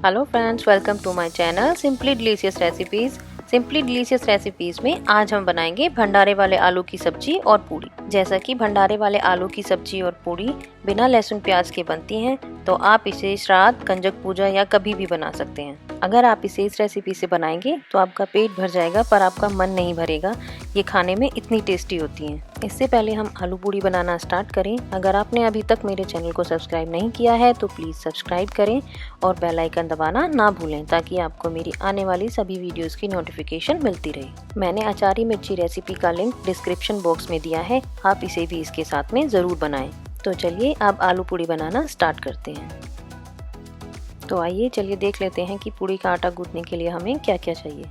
Hello friends, welcome to my channel simply delicious recipes. Simply delicious recipes में आज हम बनाएंगे भंडारे वाले आलू की सब्जी और पूड़ी। जैसा कि भंडारे वाले आलू की सब्जी और पूड़ी बिना लहसुन प्याज के बनती हैं, तो आप इसे श्राद्ध, कंजक पूजा या कभी भी बना सकते हैं। अगर आप इसे इस रेसिपी से बनाएंगे तो आपका पेट भर जाएगा, पर आपका मन नहीं भरेगा। ये खाने में इतनी टेस्टी होती हैं। इससे पहले हम आलू पूड़ी बनाना स्टार्ट करें, अगर आपने अभी तक मेरे चैनल को सब्सक्राइब नहीं किया है तो प्लीज़ सब्सक्राइब करें और बेल आइकन दबाना ना भूलें, ताकि आपको मेरी आने वाली सभी वीडियोस की नोटिफिकेशन मिलती रहे। मैंने अचारी मिर्ची रेसिपी का लिंक डिस्क्रिप्शन बॉक्स में दिया है, आप इसे भी इसके साथ में ज़रूर बनाएं। तो चलिए अब आलू पूड़ी बनाना स्टार्ट करते हैं। तो आइए चलिए देख लेते हैं कि पूड़ी का आटा गूंथने के लिए हमें क्या क्या चाहिए।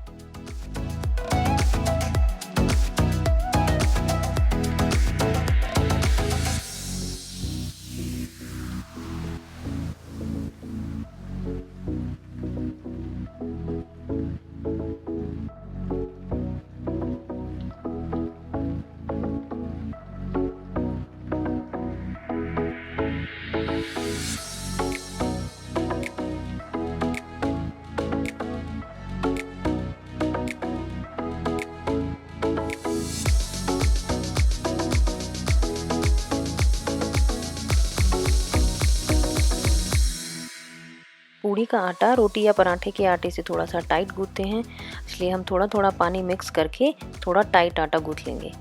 पूड़ी का आटा रोटी या पराठे के आटे से थोड़ा सा टाइट गूंथते हैं, इसलिए हम थोड़ा थोड़ा पानी मिक्स करके थोड़ा टाइट आटा गूंथ लेंगे।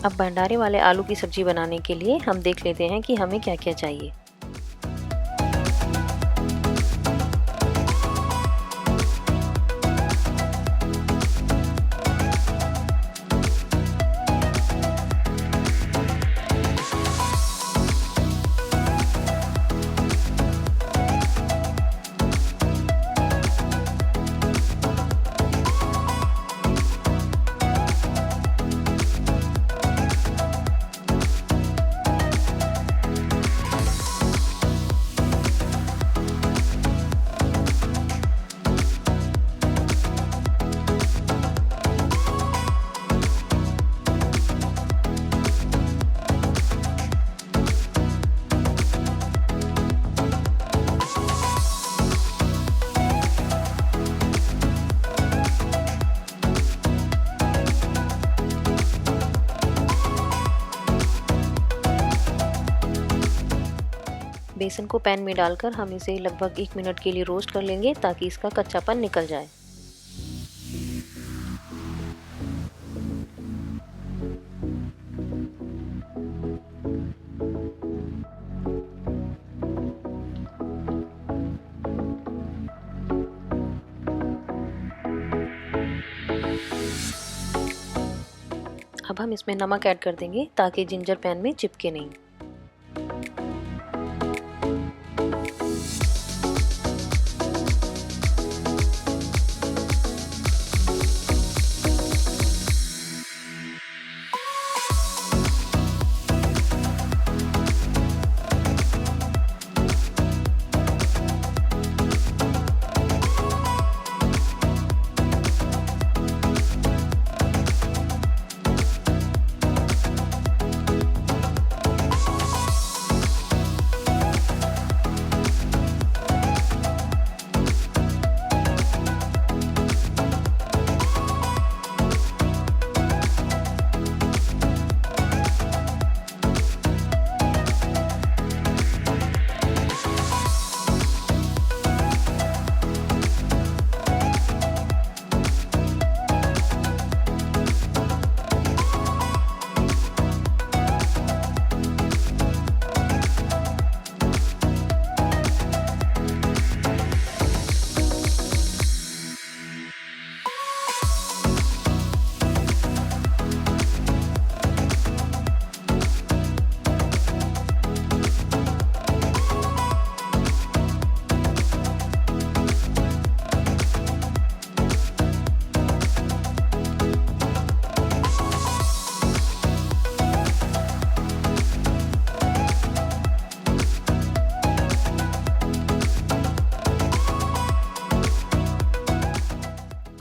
अब भंडारे वाले आलू की सब्जी बनाने के लिए हम देख लेते हैं कि हमें क्या क्या चाहिए। बेसन को पैन में डालकर हम इसे लगभग 1 मिनट के लिए रोस्ट कर लेंगे, ताकि इसका कच्चापन निकल जाए। अब हम इसमें नमक ऐड कर देंगे, ताकि जिंजर पैन में चिपके नहीं।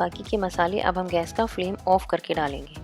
बाकी के मसाले अब हम गैस का फ्लेम ऑफ करके डालेंगे।